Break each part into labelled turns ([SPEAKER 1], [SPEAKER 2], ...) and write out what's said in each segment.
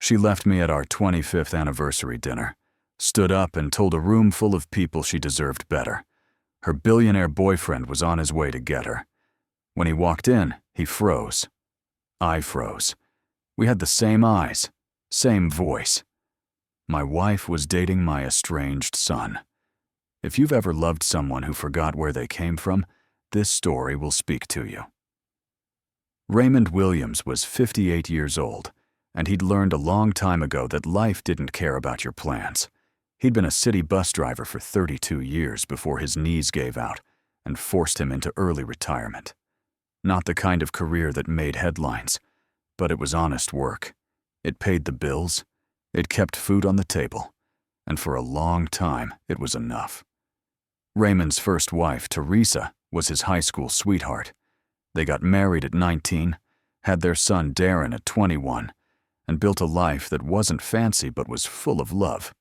[SPEAKER 1] She left me at our 25th anniversary dinner, stood up and told a room full of people she deserved better. Her billionaire boyfriend was on his way to get her. When he walked in, he froze. I froze. We had the same eyes, same voice. My wife was dating my estranged son. If you've ever loved someone who forgot where they came from, this story will speak to you. Raymond Williams was 58 years old, and he'd learned a long time ago that life didn't care about your plans. He'd been a city bus driver for 32 years before his knees gave out and forced him into early retirement. Not the kind of career that made headlines, but it was honest work. It paid the bills, it kept food on the table, and for a long time it was enough. Raymond's first wife, Teresa, was his high school sweetheart. They got married at 19, had their son Darren at 21, and built a life that wasn't fancy but was full of love.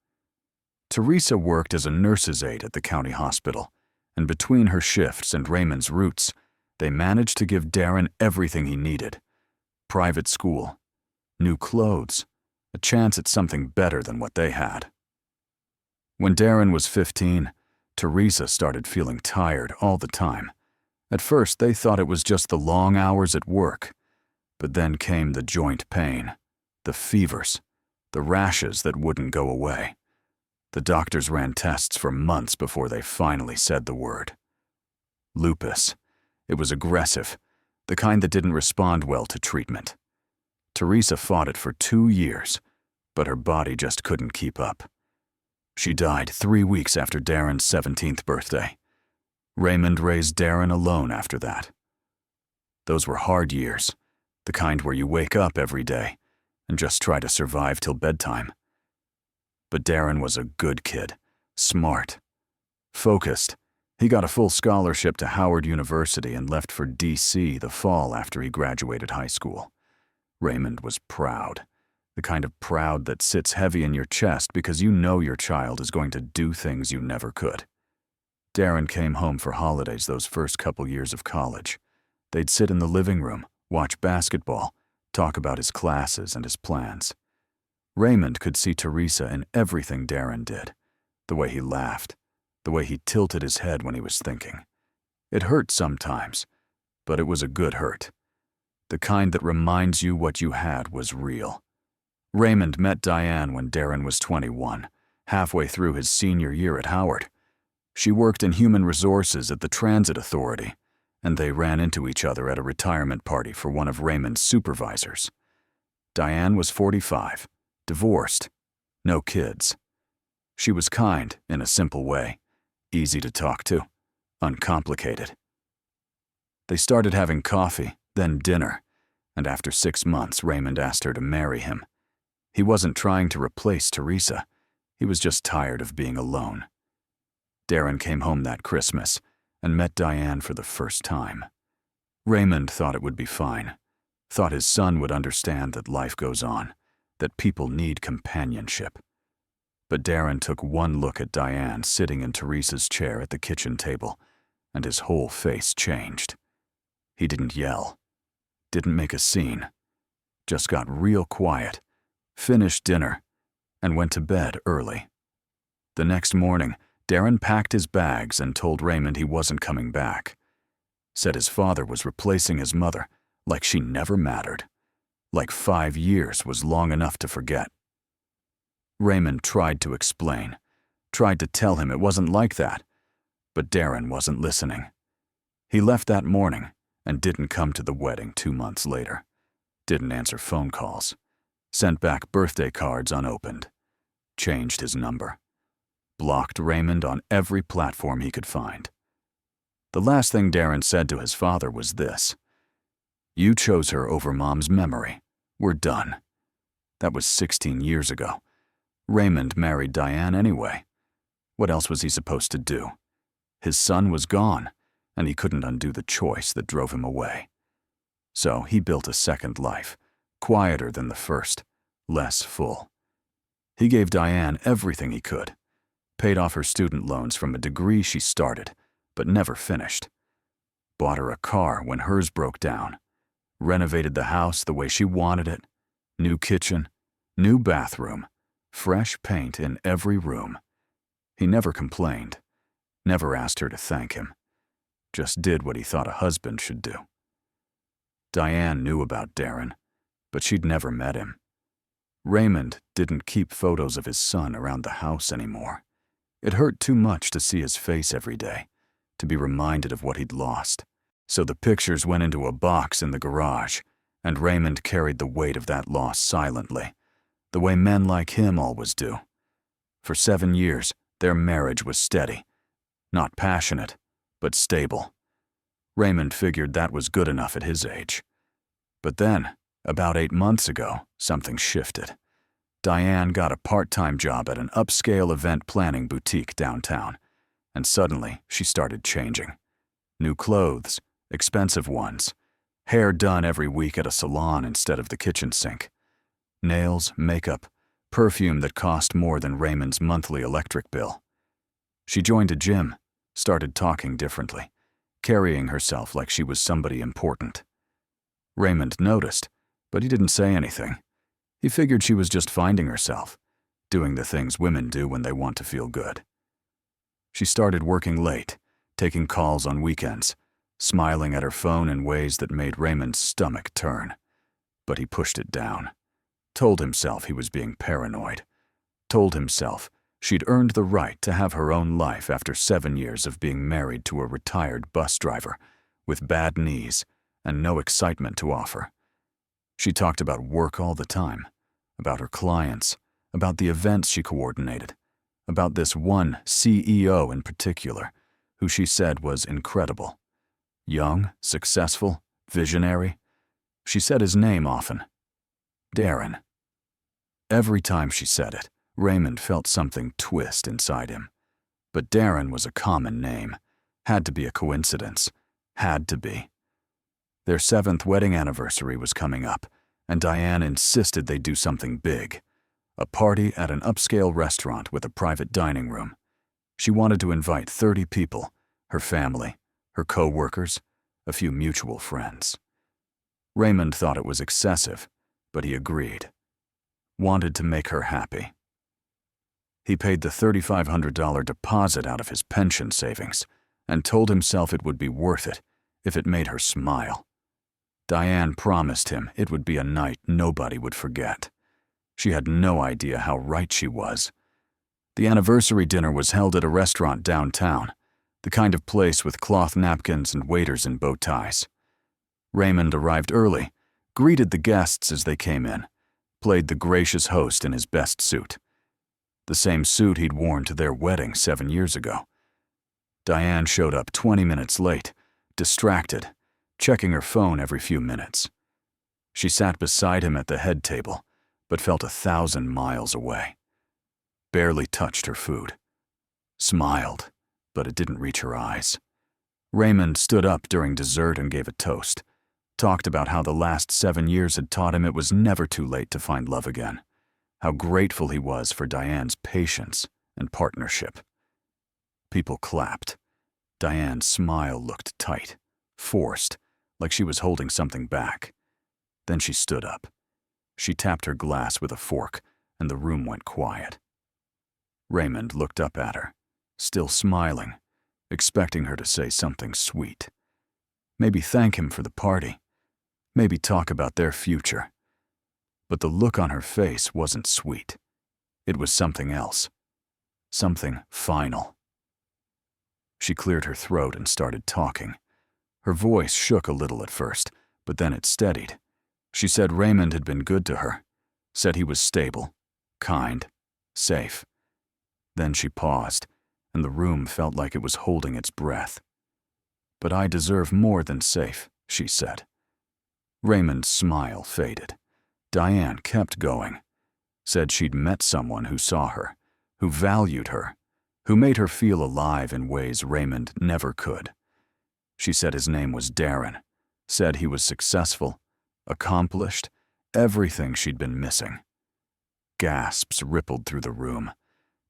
[SPEAKER 1] Teresa worked as a nurse's aide at the county hospital, and between her shifts and Raymond's roots, they managed to give Darren everything he needed: private school, new clothes, a chance at something better than what they had. When Darren was 15, Teresa started feeling tired all the time. At first, they thought it was just the long hours at work, but then came the joint pain, the fevers, the rashes that wouldn't go away. The doctors ran tests for months before they finally said the word. Lupus. It was aggressive, the kind that didn't respond well to treatment. Teresa fought it for 2 years, but her body just couldn't keep up. She died 3 weeks after Darren's 17th birthday. Raymond raised Darren alone after that. Those were hard years, the kind where you wake up every day and just try to survive till bedtime. But Darren was a good kid, smart, focused. He got a full scholarship to Howard University and left for D.C. the fall after he graduated high school. Raymond was proud, the kind of proud that sits heavy in your chest because you know your child is going to do things you never could. Darren came home for holidays those first couple years of college. They'd sit in the living room, watch basketball, talk about his classes and his plans. Raymond could see Teresa in everything Darren did, the way he laughed, the way he tilted his head when he was thinking. It hurt sometimes, but it was a good hurt. The kind that reminds you what you had was real. Raymond met Diane when Darren was 21, halfway through his senior year at Howard. She worked in human resources at the Transit Authority, and they ran into each other at a retirement party for one of Raymond's supervisors. Diane was 45, divorced, no kids. She was kind in a simple way, easy to talk to, uncomplicated. They started having coffee, then dinner, and after 6 months, Raymond asked her to marry him. He wasn't trying to replace Teresa. He was just tired of being alone. Darren came home that Christmas and met Diane for the first time. Raymond thought it would be fine, thought his son would understand that life goes on, that people need companionship. But Darren took one look at Diane sitting in Teresa's chair at the kitchen table, and his whole face changed. He didn't yell, didn't make a scene, just got real quiet, finished dinner, and went to bed early. The next morning, Darren packed his bags and told Raymond he wasn't coming back. Said his father was replacing his mother, like she never mattered. Like 5 years was long enough to forget. Raymond tried to explain, tried to tell him it wasn't like that, but Darren wasn't listening. He left that morning and didn't come to the wedding 2 months later. Didn't answer phone calls. Sent back birthday cards unopened. Changed his number. Blocked Raymond on every platform he could find. The last thing Darren said to his father was this: "You chose her over Mom's memory. We're done." That was 16 years ago. Raymond married Diane anyway. What else was he supposed to do? His son was gone, and he couldn't undo the choice that drove him away. So he built a second life, quieter than the first, less full. He gave Diane everything he could, paid off her student loans from a degree she started, but never finished. Bought her a car when hers broke down, renovated the house the way she wanted it, new kitchen, New bathroom, fresh paint in every room. He never complained, never asked her to thank him, just did what he thought a husband should do. Diane knew about Darren, but she'd never met him. Raymond didn't keep photos of his son around the house anymore. It hurt too much to see his face every day, to be reminded of what he'd lost. So the pictures went into a box in the garage, and Raymond carried the weight of that loss silently, the way men like him always do. For 7 years, their marriage was steady. Not passionate, but stable. Raymond figured that was good enough at his age. But then, about 8 months ago, something shifted. Diane got a part-time job at an upscale event planning boutique downtown, and suddenly she started changing. New clothes, expensive ones, hair done every week at a salon instead of the kitchen sink, nails, makeup, perfume that cost more than Raymond's monthly electric bill. She joined a gym, started talking differently, carrying herself like she was somebody important. Raymond noticed, but he didn't say anything. He figured she was just finding herself, doing the things women do when they want to feel good. She started working late, taking calls on weekends, smiling at her phone in ways that made Raymond's stomach turn. But he pushed it down, told himself he was being paranoid, told himself she'd earned the right to have her own life after 7 years of being married to a retired bus driver with bad knees and no excitement to offer. She talked about work all the time, about her clients, about the events she coordinated, about this one CEO in particular, who she said was incredible. Young, successful, visionary. She said his name often. Darren. Every time she said it, Raymond felt something twist inside him. But Darren was a common name. Had to be a coincidence. Had to be. Their 7th wedding anniversary was coming up, and Diane insisted they do something big. A party at an upscale restaurant with a private dining room. She wanted to invite 30 people, her family, her co-workers, a few mutual friends. Raymond thought it was excessive, but he agreed. Wanted to make her happy. He paid the $3,500 deposit out of his pension savings and told himself it would be worth it if it made her smile. Diane promised him it would be a night nobody would forget. She had no idea how right she was. The anniversary dinner was held at a restaurant downtown, the kind of place with cloth napkins and waiters in bow ties. Raymond arrived early, greeted the guests as they came in, played the gracious host in his best suit. The same suit he'd worn to their wedding 7 years ago. Diane showed up 20 minutes late, distracted, checking her phone every few minutes. She sat beside him at the head table, but felt 1,000 miles away. Barely touched her food. Smiled, but it didn't reach her eyes. Raymond stood up during dessert and gave a toast. Talked about how the last 7 years had taught him it was never too late to find love again. How grateful he was for Diane's patience and partnership. People clapped. Diane's smile looked tight, forced, like she was holding something back. Then she stood up. She tapped her glass with a fork, and the room went quiet. Raymond looked up at her, still smiling, expecting her to say something sweet. Maybe thank him for the party. Maybe talk about their future. But the look on her face wasn't sweet. It was something else. Something final. She cleared her throat and started talking. Her voice shook a little at first, but then it steadied. She said Raymond had been good to her, said he was stable, kind, safe. Then she paused, and the room felt like it was holding its breath. "But I deserve more than safe," she said. Raymond's smile faded. Diane kept going. Said she'd met someone who saw her, who valued her, who made her feel alive in ways Raymond never could. She said his name was Darren, said he was successful, accomplished, everything she'd been missing. Gasps rippled through the room.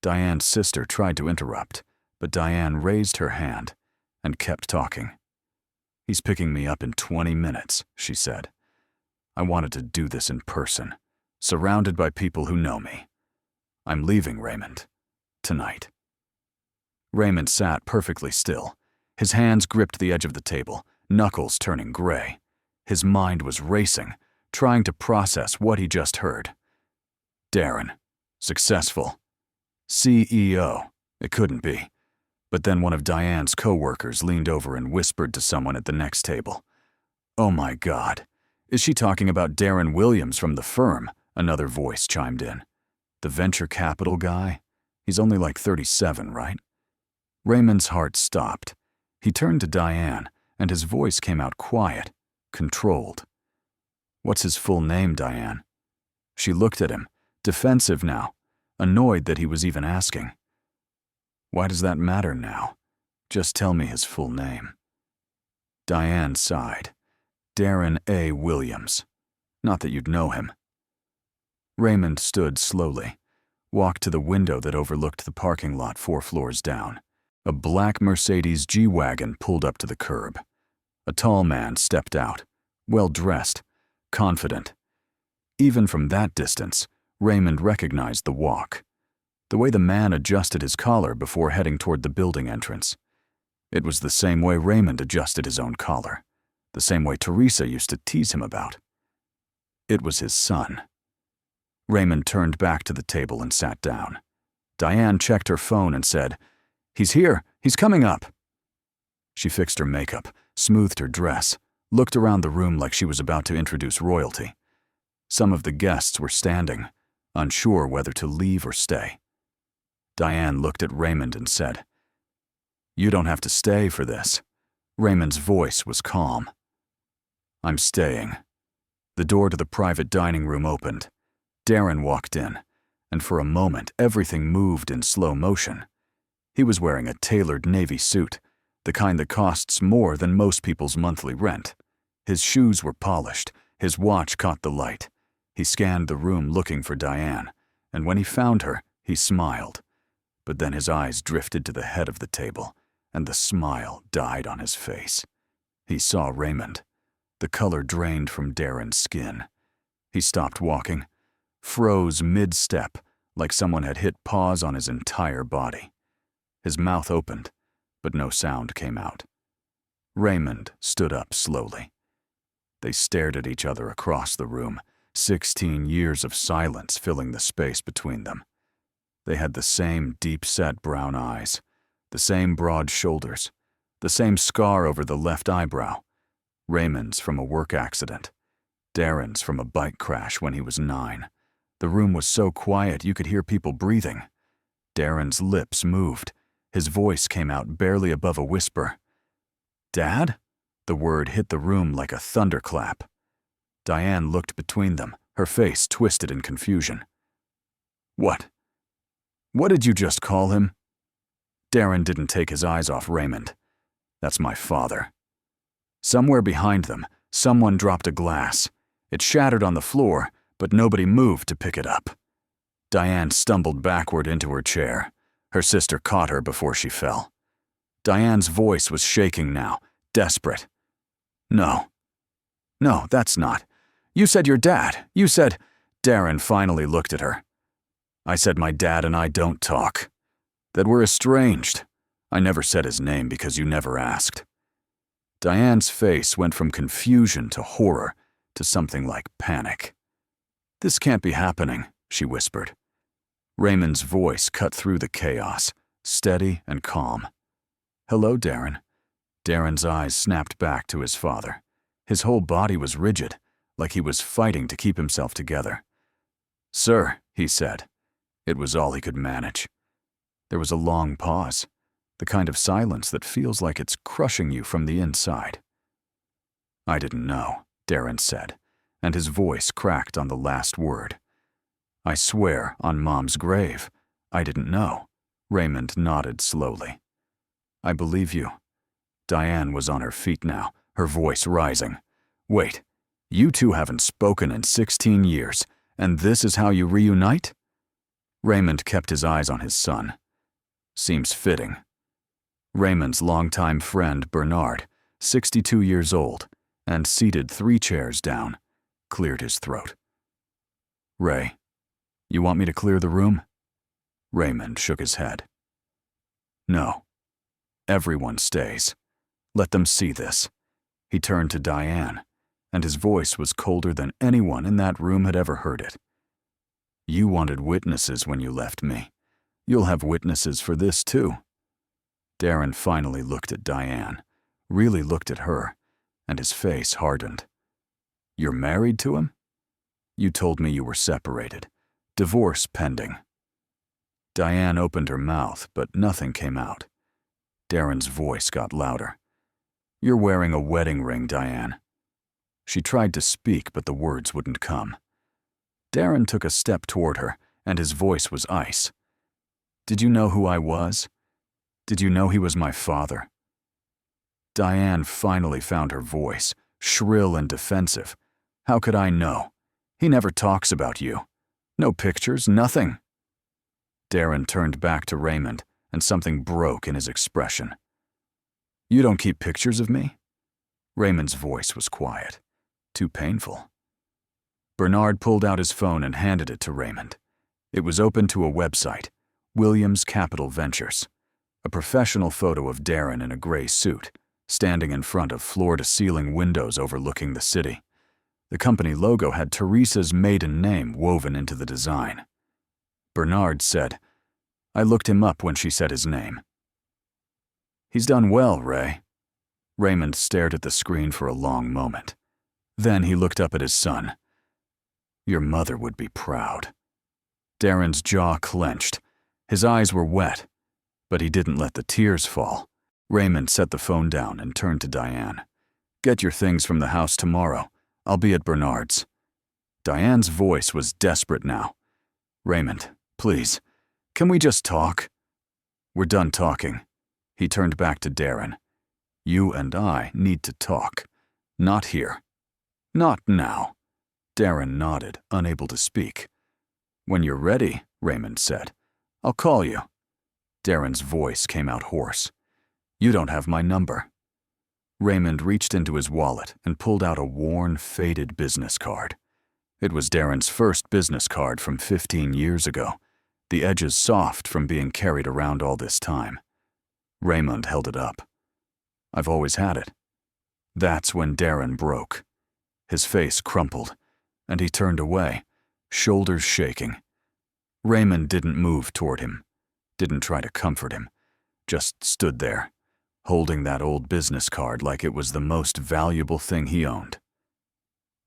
[SPEAKER 1] Diane's sister tried to interrupt, but Diane raised her hand and kept talking. "He's picking me up in 20 minutes, she said. "I wanted to do this in person, surrounded by people who know me. I'm leaving, Raymond. Tonight. Raymond sat perfectly still. His hands gripped the edge of the table, knuckles turning gray. His mind was racing, trying to process what he just heard. Darren. Successful. CEO. It couldn't be. But then one of Diane's co-workers leaned over and whispered to someone at the next table. Oh my God. Is she talking about Darren Williams from the firm? Another voice chimed in. The venture capital guy? He's only like 37, right? Raymond's heart stopped. He turned to Diane, and his voice came out quiet, controlled. What's his full name, Diane? She looked at him, defensive now, annoyed that he was even asking. Why does that matter now? Just tell me his full name. Diane sighed. Darren A. Williams. Not that you'd know him. Raymond stood slowly, walked to the window that overlooked the parking lot 4 floors down. A black Mercedes G-Wagon pulled up to the curb. A tall man stepped out, well-dressed, confident. Even from that distance, Raymond recognized the walk, the way the man adjusted his collar before heading toward the building entrance. It was the same way Raymond adjusted his own collar, the same way Teresa used to tease him about. It was his son. Raymond turned back to the table and sat down. Diane checked her phone and said, He's here. He's coming up. She fixed her makeup, smoothed her dress, looked around the room like she was about to introduce royalty. Some of the guests were standing, unsure whether to leave or stay. Diane looked at Raymond and said, You don't have to stay for this. Raymond's voice was calm. I'm staying. The door to the private dining room opened. Darren walked in, and for a moment everything moved in slow motion. He was wearing a tailored navy suit, the kind that costs more than most people's monthly rent. His shoes were polished, his watch caught the light. He scanned the room looking for Diane, and when he found her, he smiled. But then his eyes drifted to the head of the table, and the smile died on his face. He saw Raymond. The color drained from Darren's skin. He stopped walking, froze mid-step, like someone had hit pause on his entire body. His mouth opened, but no sound came out. Raymond stood up slowly. They stared at each other across the room, 16 years of silence filling the space between them. They had the same deep-set brown eyes, the same broad shoulders, the same scar over the left eyebrow. Raymond's from a work accident. Darren's from a bike crash when he was 9. The room was so quiet you could hear people breathing. Darren's lips moved. His voice came out barely above a whisper. Dad? The word hit the room like a thunderclap. Diane looked between them, her face twisted in confusion. What? What did you just call him? Darren didn't take his eyes off Raymond. That's my father. Somewhere behind them, someone dropped a glass. It shattered on the floor, but nobody moved to pick it up. Diane stumbled backward into her chair. Her sister caught her before she fell. Diane's voice was shaking now, desperate. No, that's not. You said your dad. You said... Darren finally looked at her. I said my dad and I don't talk. That we're estranged. I never said his name because you never asked. Diane's face went from confusion to horror to something like panic. This can't be happening, she whispered. Raymond's voice cut through the chaos, steady and calm. Hello, Darren. Darren's eyes snapped back to his father. His whole body was rigid, like he was fighting to keep himself together. Sir, he said. It was all he could manage. There was a long pause, the kind of silence that feels like it's crushing you from the inside. I didn't know, Darren said, and his voice cracked on the last word. I swear on Mom's grave, I didn't know. Raymond nodded slowly. I believe you. Diane was on her feet now, her voice rising. Wait, you two haven't spoken in 16 years, and this is how you reunite? Raymond kept his eyes on his son. Seems fitting. Raymond's longtime friend, Bernard, 62 years old, and seated 3 chairs down, cleared his throat. Ray, you want me to clear the room? Raymond shook his head. No. Everyone stays. Let them see this. He turned to Diane, and his voice was colder than anyone in that room had ever heard it. You wanted witnesses when you left me. You'll have witnesses for this too. Darren finally looked at Diane, really looked at her, and his face hardened. You're married to him? You told me you were separated. Divorce pending. Diane opened her mouth, but nothing came out. Darren's voice got louder. You're wearing a wedding ring, Diane. She tried to speak, but the words wouldn't come. Darren took a step toward her, and his voice was ice. Did you know who I was? Did you know he was my father? Diane finally found her voice, shrill and defensive. How could I know? He never talks about you. No pictures, nothing. Darren turned back to Raymond, and something broke in his expression. You don't keep pictures of me? Raymond's voice was quiet. Too painful. Bernard pulled out his phone and handed it to Raymond. It was open to a website, Williams Capital Ventures. A professional photo of Darren in a gray suit, standing in front of floor-to-ceiling windows overlooking the city. The company logo had Teresa's maiden name woven into the design. Bernard said, I looked him up when she said his name. He's done well, Ray. Raymond stared at the screen for a long moment. Then he looked up at his son. Your mother would be proud. Darren's jaw clenched. His eyes were wet, but he didn't let the tears fall. Raymond set the phone down and turned to Diane. Get your things from the house tomorrow. I'll be at Bernard's. Diane's voice was desperate now. Raymond, please, can we just talk? We're done talking. He turned back to Darren. You and I need to talk. Not here. Not now. Darren nodded, unable to speak. When you're ready, Raymond said, I'll call you. Darren's voice came out hoarse. You don't have my number. Raymond reached into his wallet and pulled out a worn, faded business card. It was Darren's first business card from 15 years ago, the edges soft from being carried around all this time. Raymond held it up. I've always had it. That's when Darren broke. His face crumpled, and he turned away, shoulders shaking. Raymond didn't move toward him, didn't try to comfort him, just stood there, holding that old business card like it was the most valuable thing he owned.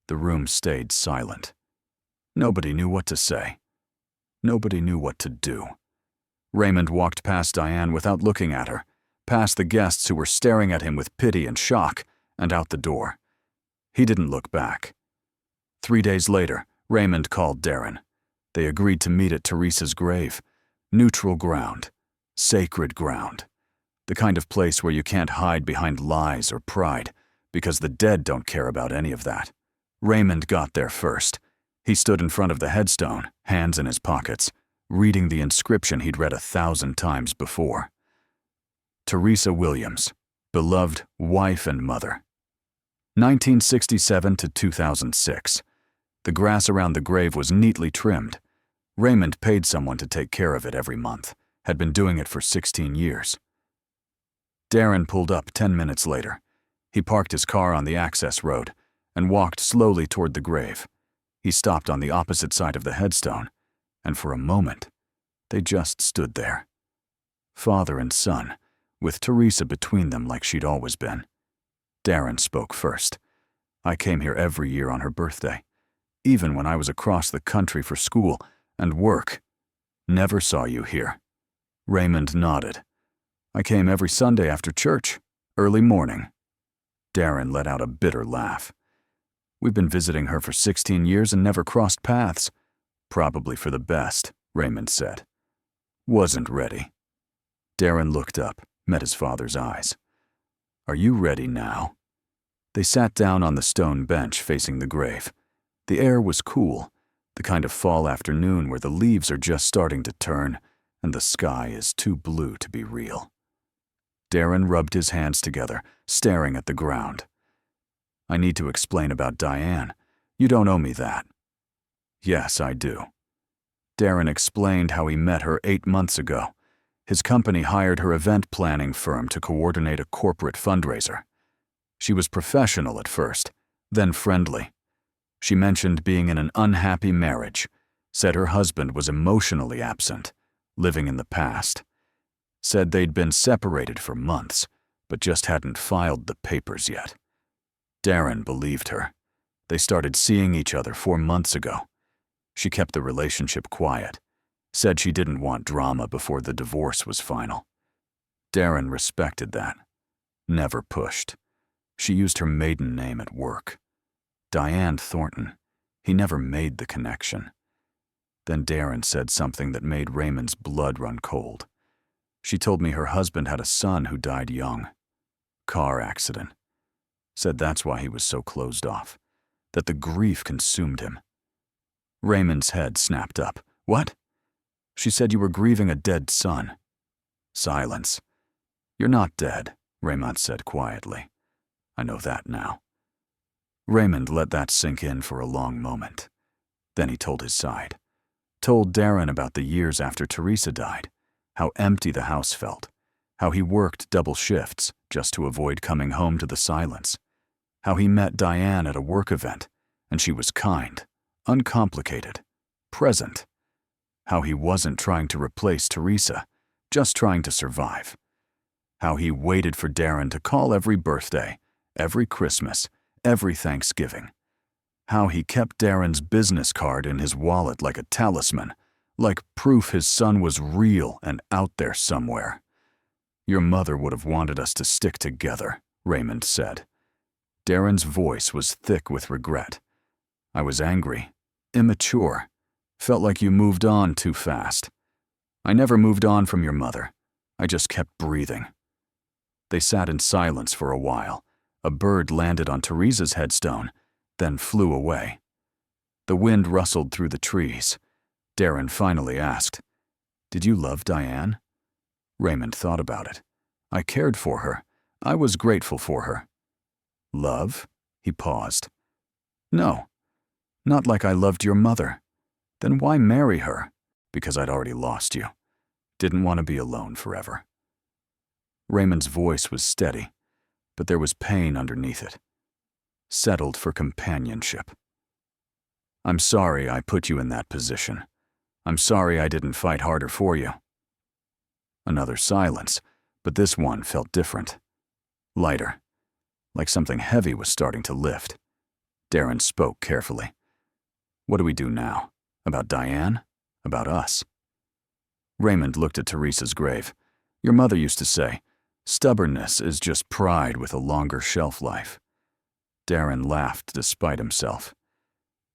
[SPEAKER 1] The room stayed silent. Nobody knew what to say. Nobody knew what to do. Raymond walked past Diane without looking at her, past the guests who were staring at him with pity and shock, and out the door. He didn't look back. 3 days later, Raymond called Darren. They agreed to meet at Teresa's grave. Neutral ground. Sacred ground. The kind of place where you can't hide behind lies or pride, because the dead don't care about any of that. Raymond got there first. He stood in front of the headstone, hands in his pockets, reading the inscription he'd read 1,000 times before. Teresa Williams, beloved wife and mother. 1967 to 2006. The grass around the grave was neatly trimmed. Raymond paid someone to take care of it every month, had been doing it for 16 years. Darren pulled up 10 minutes later. He parked his car on the access road and walked slowly toward the grave. He stopped on the opposite side of the headstone, and for a moment, they just stood there. Father and son, with Teresa between them like she'd always been. Darren spoke first. I came here every year on her birthday, even when I was across the country for school and work. Never saw you here. Raymond nodded. I came every Sunday after church, early morning. Darren let out a bitter laugh. We've been visiting her for 16 years and never crossed paths. Probably for the best, Raymond said. Wasn't ready. Darren looked up, met his father's eyes. Are you ready now? They sat down on the stone bench facing the grave. The air was cool, the kind of fall afternoon where the leaves are just starting to turn and the sky is too blue to be real. Darren rubbed his hands together, staring at the ground. I need to explain about Diane. You don't owe me that. Yes, I do. Darren explained how he met her 8 months ago. His company hired her event planning firm to coordinate a corporate fundraiser. She was professional at first, then friendly. She mentioned being in an unhappy marriage, said her husband was emotionally absent, living in the past. Said they'd been separated for months, but just hadn't filed the papers yet. Darren believed her. They started seeing each other 4 months ago. She kept the relationship quiet, said she didn't want drama before the divorce was final. Darren respected that, never pushed. She used her maiden name at work. Diane Thornton. He never made the connection. Then Darren said something that made Raymond's blood run cold. She told me her husband had a son who died young. Car accident. Said that's why he was so closed off, that the grief consumed him. Raymond's head snapped up. What? She said you were grieving a dead son. Silence. You're not dead, Raymond said quietly. I know that now. Raymond let that sink in for a long moment. Then he told his side. Told Darren about the years after Teresa died, how empty the house felt, how he worked double shifts just to avoid coming home to the silence, how he met Diane at a work event, and she was kind, uncomplicated, present, how he wasn't trying to replace Teresa, just trying to survive, how he waited for Darren to call every birthday, every Christmas, every Thanksgiving, how he kept Darren's business card in his wallet like a talisman, like proof his son was real and out there somewhere. Your mother would have wanted us to stick together, Raymond said. Darren's voice was thick with regret. I was angry, immature, felt like you moved on too fast. I never moved on from your mother. I just kept breathing. They sat in silence for a while. A bird landed on Teresa's headstone, then flew away. The wind rustled through the trees. Darren finally asked, Did you love Diane? Raymond thought about it. I cared for her. I was grateful for her. Love? He paused. No, not like I loved your mother. Then why marry her? Because I'd already lost you. Didn't want to be alone forever. Raymond's voice was steady, but there was pain underneath it. Settled for companionship. I'm sorry I put you in that position. I'm sorry I didn't fight harder for you. Another silence, but this one felt different. Lighter, like something heavy was starting to lift. Darren spoke carefully. What do we do now? About Diane? About us? Raymond looked at Teresa's grave. Your mother used to say, stubbornness is just pride with a longer shelf life. Darren laughed despite himself.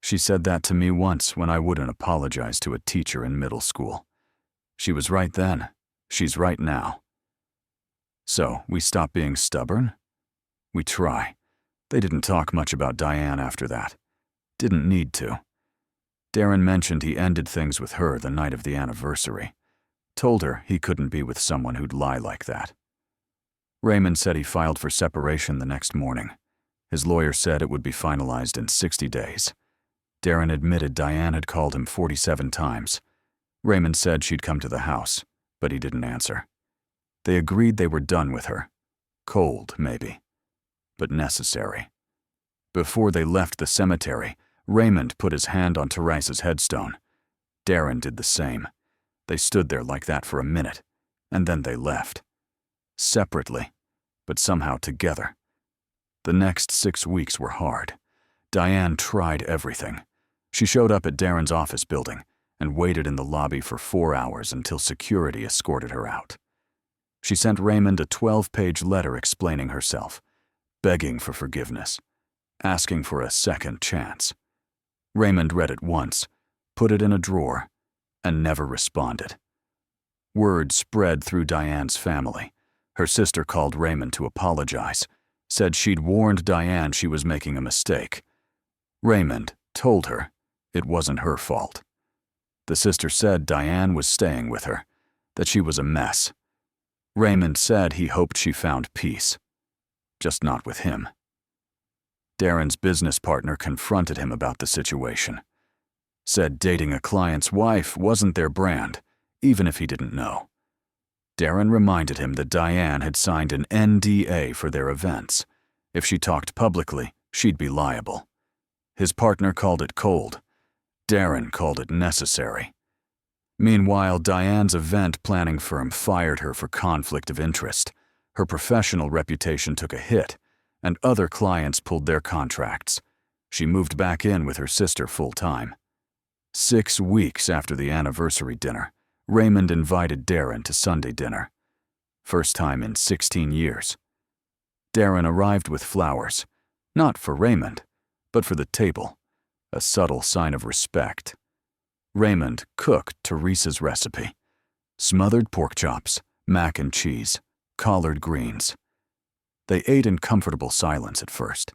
[SPEAKER 1] She said that to me once when I wouldn't apologize to a teacher in middle school. She was right then. She's right now. So, we stop being stubborn? We try. They didn't talk much about Diane after that. Didn't need to. Darren mentioned he ended things with her the night of the anniversary. Told her he couldn't be with someone who'd lie like that. Raymond said he filed for separation the next morning. His lawyer said it would be finalized in 60 days. Darren admitted Diane had called him 47 times. Raymond said she'd come to the house, but he didn't answer. They agreed they were done with her. Cold, maybe, but necessary. Before they left the cemetery, Raymond put his hand on Teresa's headstone. Darren did the same. They stood there like that for a minute, and then they left. Separately, but somehow together. The next 6 weeks were hard. Diane tried everything. She showed up at Darren's office building and waited in the lobby for 4 hours until security escorted her out. She sent Raymond a 12-page letter explaining herself, begging for forgiveness, asking for a second chance. Raymond read it once, put it in a drawer, and never responded. Word spread through Diane's family. Her sister called Raymond to apologize, said she'd warned Diane she was making a mistake. Raymond told her it wasn't her fault. The sister said Diane was staying with her, that she was a mess. Raymond said he hoped she found peace, just not with him. Darren's business partner confronted him about the situation. Said dating a client's wife wasn't their brand, even if he didn't know. Darren reminded him that Diane had signed an NDA for their events. If she talked publicly, she'd be liable. His partner called it cold. Darren called it necessary. Meanwhile, Diane's event planning firm fired her for conflict of interest. Her professional reputation took a hit, and other clients pulled their contracts. She moved back in with her sister full-time. 6 weeks after the anniversary dinner, Raymond invited Darren to Sunday dinner. First time in 16 years. Darren arrived with flowers, not for Raymond, but for the table, a subtle sign of respect. Raymond cooked Teresa's recipe: smothered pork chops, mac and cheese, collard greens. They ate in comfortable silence at first.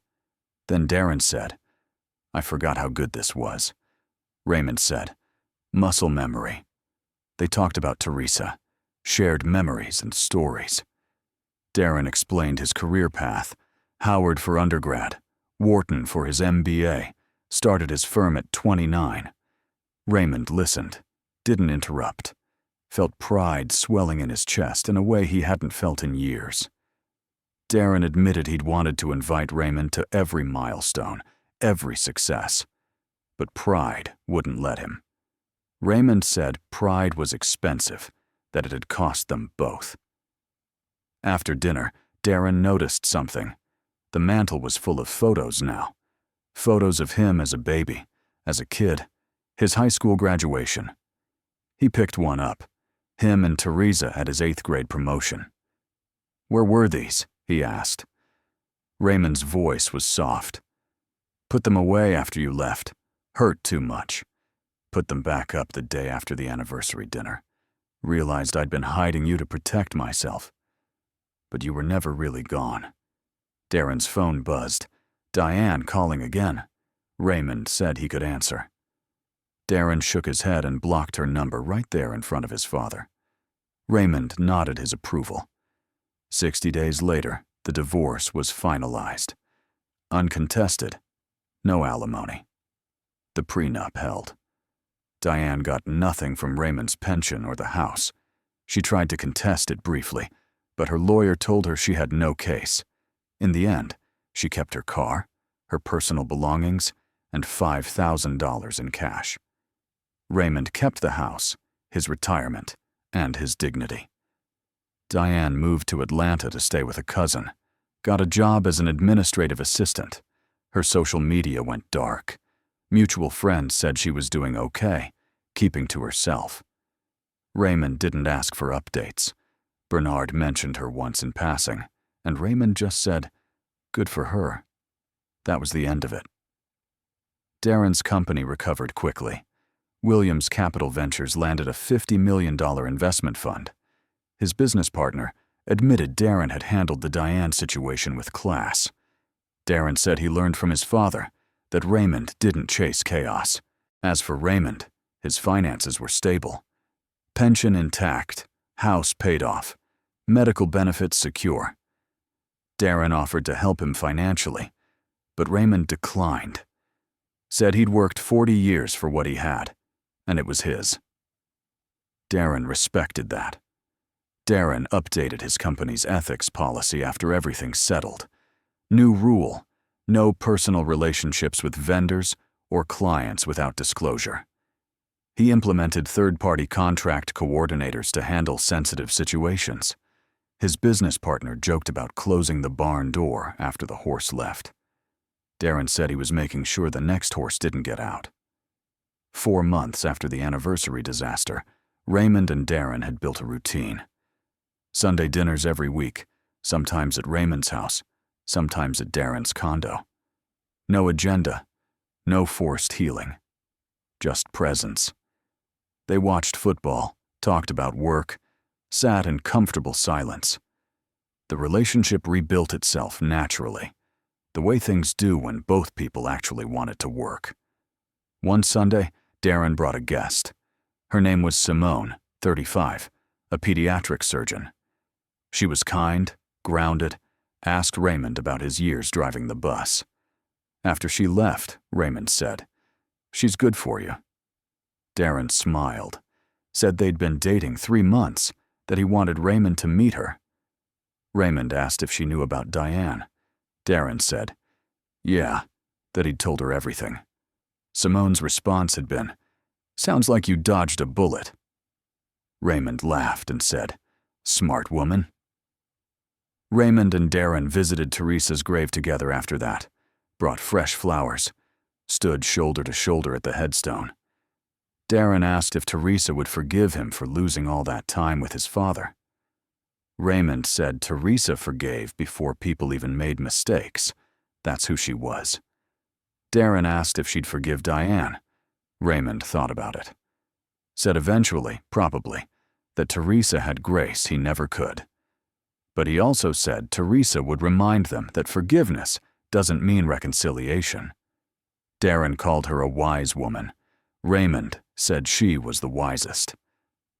[SPEAKER 1] Then Darren said, "I forgot how good this was." Raymond said, "Muscle memory." They talked about Teresa, shared memories and stories. Darren explained his career path: Howard for undergrad, Wharton for his MBA, started his firm at 29. Raymond listened, didn't interrupt, felt pride swelling in his chest in a way he hadn't felt in years. Darren admitted he'd wanted to invite Raymond to every milestone, every success, but pride wouldn't let him. Raymond said pride was expensive, that it had cost them both. After dinner, Darren noticed something. The mantel was full of photos now. Photos of him as a baby, as a kid, his high school graduation. He picked one up, him and Teresa at his 8th grade promotion. "Where were these?" he asked. Raymond's voice was soft. "Put them away after you left. Hurt too much. Put them back up the day after the anniversary dinner. Realized I'd been hiding you to protect myself. But you were never really gone." Darren's phone buzzed. Diane calling again. Raymond said he could answer. Darren shook his head and blocked her number right there in front of his father. Raymond nodded his approval. 60 days later, the divorce was finalized. Uncontested. No alimony. The prenup held. Diane got nothing from Raymond's pension or the house. She tried to contest it briefly, but her lawyer told her she had no case. In the end, she kept her car, her personal belongings, and $5,000 in cash. Raymond kept the house, his retirement, and his dignity. Diane moved to Atlanta to stay with a cousin, got a job as an administrative assistant. Her social media went dark. Mutual friends said she was doing okay, keeping to herself. Raymond didn't ask for updates. Bernard mentioned her once in passing, and Raymond just said, "Good for her." That was the end of it. Darren's company recovered quickly. Williams Capital Ventures landed a $50 million investment fund. His business partner admitted Darren had handled the Diane situation with class. Darren said he learned from his father that Raymond didn't chase chaos. As for Raymond, his finances were stable. Pension intact, house paid off, medical benefits secure. Darren offered to help him financially, but Raymond declined. Said he'd worked 40 years for what he had, and it was his. Darren respected that. Darren updated his company's ethics policy after everything settled. New rule: no personal relationships with vendors or clients without disclosure. He implemented third-party contract coordinators to handle sensitive situations. His business partner joked about closing the barn door after the horse left. Darren said he was making sure the next horse didn't get out. 4 months after the anniversary disaster, Raymond and Darren had built a routine. Sunday dinners every week, sometimes at Raymond's house, sometimes at Darren's condo. No agenda, no forced healing, just presence. They watched football, talked about work, sat in comfortable silence. The relationship rebuilt itself naturally, the way things do when both people actually want it to work. One Sunday, Darren brought a guest. Her name was Simone, 35, a pediatric surgeon. She was kind, grounded, asked Raymond about his years driving the bus. After she left, Raymond said, "She's good for you. Darren smiled, said they'd been dating 3 months, that he wanted Raymond to meet her. Raymond asked if she knew about Diane. Darren said, yeah, that he'd told her everything. Simone's response had been, sounds like you dodged a bullet. Raymond laughed and said, smart woman. Raymond and Darren visited Teresa's grave together after that, brought fresh flowers, stood shoulder to shoulder at the headstone. Darren asked if Teresa would forgive him for losing all that time with his father. Raymond said Teresa forgave before people even made mistakes. That's who she was. Darren asked if she'd forgive Diane. Raymond thought about it. Said eventually, probably, that Teresa had grace he never could. But he also said Teresa would remind them that forgiveness doesn't mean reconciliation. Darren called her a wise woman. Raymond said she was the wisest.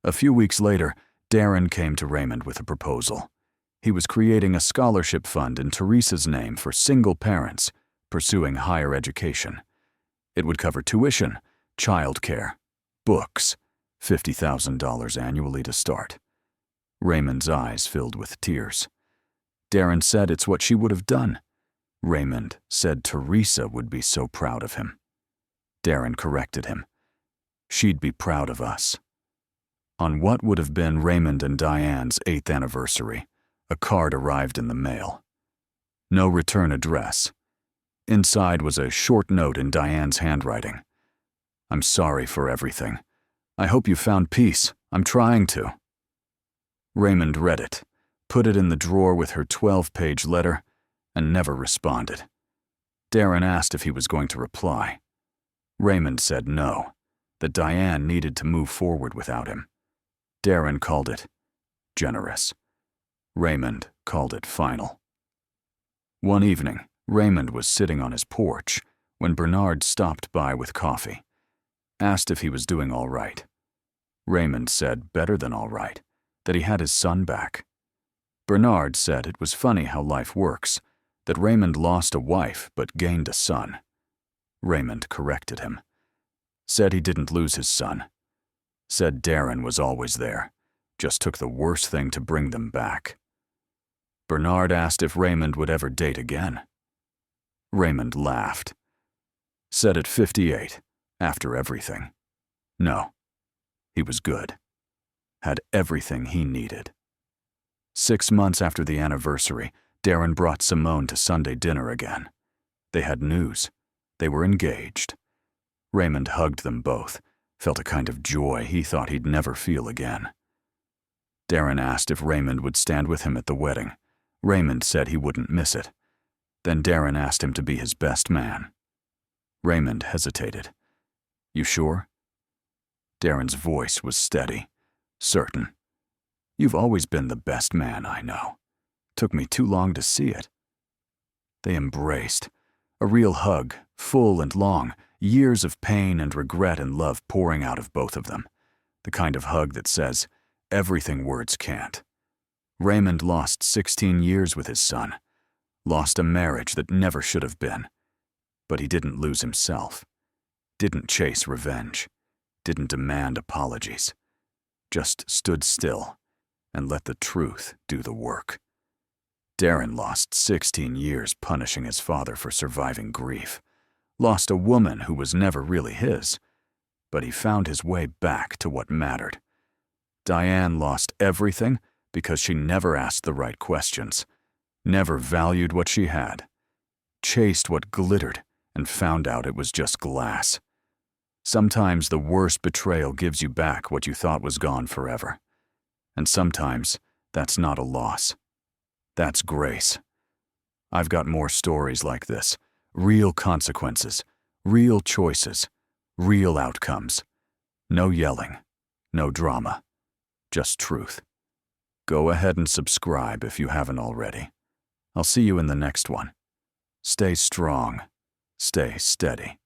[SPEAKER 1] A few weeks later, Darren came to Raymond with a proposal. He was creating a scholarship fund in Teresa's name for single parents pursuing higher education. It would cover tuition, childcare, books, $50,000 annually to start. Raymond's eyes filled with tears. Darren said it's what she would have done. Raymond said Teresa would be so proud of him. Darren corrected him. She'd be proud of us. On what would have been Raymond and Diane's 8th anniversary, a card arrived in the mail. No return address. Inside was a short note in Diane's handwriting. I'm sorry for everything. I hope you found peace. I'm trying to. Raymond read it, put it in the drawer with her 12-page letter, and never responded. Darren asked if he was going to reply. Raymond said no, that Diane needed to move forward without him. Darren called it generous. Raymond called it final. One evening, Raymond was sitting on his porch when Bernard stopped by with coffee. Asked if he was doing all right. Raymond said better than all right, that he had his son back. Bernard said it was funny how life works, that Raymond lost a wife but gained a son. Raymond corrected him. Said he didn't lose his son. Said Darren was always there, just took the worst thing to bring them back. Bernard asked if Raymond would ever date again. Raymond laughed. Said at 58, after everything, no, he was good. Had everything he needed. 6 months after the anniversary, Darren brought Simone to Sunday dinner again. They had news. They were engaged. Raymond hugged them both, felt a kind of joy he thought he'd never feel again. Darren asked if Raymond would stand with him at the wedding. Raymond said he wouldn't miss it. Then Darren asked him to be his best man. Raymond hesitated. You sure? Darren's voice was steady, certain. You've always been the best man I know. Took me too long to see it. They embraced. A real hug, full and long, years of pain and regret and love pouring out of both of them. The kind of hug that says, everything words can't. Raymond lost 16 years with his son. Lost a marriage that never should have been. But he didn't lose himself. Didn't chase revenge. Didn't demand apologies. Just stood still and let the truth do the work. Darren lost 16 years punishing his father for surviving grief. Lost a woman who was never really his. But he found his way back to what mattered. Diane lost everything because she never asked the right questions. Never valued what she had. Chased what glittered and found out it was just glass. Sometimes the worst betrayal gives you back what you thought was gone forever. And sometimes that's not a loss. That's grace. I've got more stories like this. Real consequences, real choices, real outcomes. No yelling, no drama, just truth. Go ahead and subscribe if you haven't already. I'll see you in the next one. Stay strong, stay steady.